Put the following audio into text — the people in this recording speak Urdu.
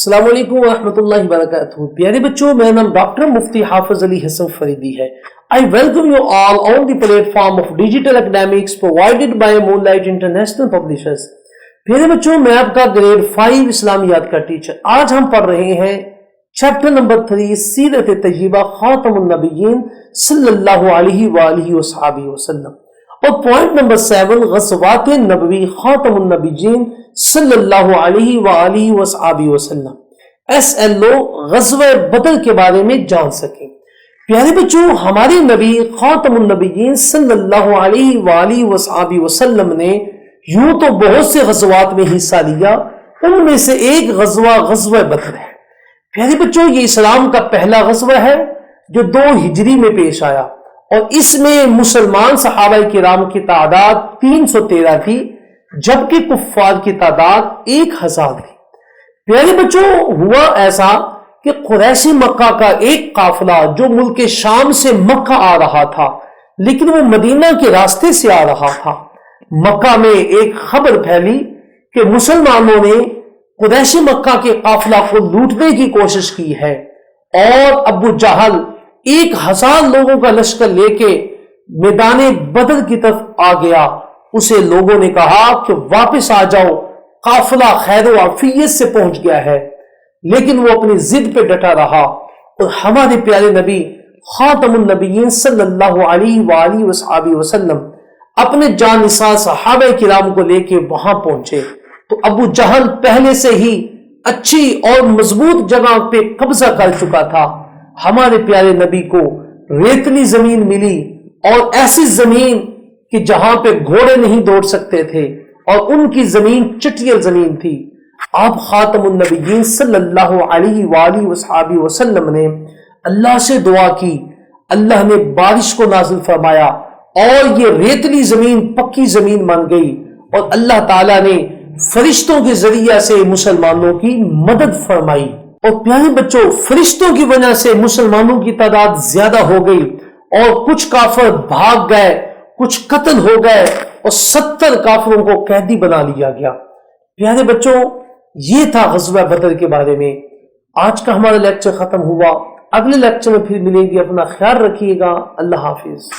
السلام علیکم ورحمۃ اللہ وبرکاتہ. پیارے بچوں، میرا نام ڈاکٹر مفتی حافظ علی حسن فریدی ہے. I welcome you all on the platform of digital academics provided by Moonlight International Publishers. پیارے بچوں، میں آپ کا گریڈ 5 اسلامیات کا ٹیچر. آج ہم پڑھ رہے ہیں چیپٹر نمبر 3 سیرت طیبہ خاتم النبیین صلی اللہ علیہ وآلہ وصحبہ وسلم، اور پوائنٹ نمبر 7 غزوات نبوی خاتم النبیین صلی اللہ علیہ وآلہ وصحبہ وسلم. SLO غزوہ بدر کے بارے میں جان سکیں. پیارے بچوں، ہمارے نبی خاتم النبیین صلی اللہ علیہ وآلہ وصحبہ وسلم نے یوں تو بہت سے غزوات میں حصہ لیا، ان میں سے ایک غزوہ بدر ہے. پیارے بچوں، یہ اسلام کا پہلا غزوہ ہے جو 2 ہجری میں پیش آیا، اور اس میں مسلمان صحابہ کرام کی تعداد 313 تھی، جبکہ کفار کی تعداد 1000 تھی. پیارے بچوں، ہوا ایسا کہ قریشی مکہ کا ایک قافلہ جو ملک شام سے مکہ آ رہا تھا، لیکن وہ مدینہ کے راستے سے آ رہا تھا. مکہ میں ایک خبر پھیلی کہ مسلمانوں نے قریشی مکہ کے قافلہ کو لوٹنے کی کوشش کی ہے، اور ابو جہل 1000 لوگوں کا لشکر لے کے میدان بدر کی طرف آ گیا. اسے لوگوں نے کہا کہ واپس آ جاؤ، قافلہ خیر و عافیت سے پہنچ گیا ہے، لیکن وہ اپنی ضد پہ ڈٹا رہا. اور ہمارے پیارے نبی خاتم النبیین صلی اللہ علیہ وآلہ وصحبہ وسلم اپنے جانثار صحابہ کرام کو لے کے وہاں پہنچے تو ابو جہل پہلے سے ہی اچھی اور مضبوط جگہ پہ قبضہ کر چکا تھا. ہمارے پیارے نبی کو ریتلی زمین ملی، اور ایسی زمین کہ جہاں پہ گھوڑے نہیں دوڑ سکتے تھے، اور ان کی زمین چٹیل زمین تھی. آپ خاتم النبیین صلی اللہ علیہ وآلہ وصحبہ وسلم نے اللہ سے دعا کی، اللہ نے بارش کو نازل فرمایا، اور یہ ریتلی زمین پکی زمین بن گئی، اور اللہ تعالیٰ نے فرشتوں کے ذریعہ سے مسلمانوں کی مدد فرمائی. اور پیارے بچوں، فرشتوں کی وجہ سے مسلمانوں کی تعداد زیادہ ہو گئی، اور کچھ کافر بھاگ گئے، کچھ قتل ہو گئے، اور 70 کافروں کو قیدی بنا لیا گیا. پیارے بچوں، یہ تھا غزوہ بدر کے بارے میں. آج کا ہمارا لیکچر ختم ہوا. اگلے لیکچر میں پھر ملیں گے. اپنا خیال رکھیے گا. اللہ حافظ.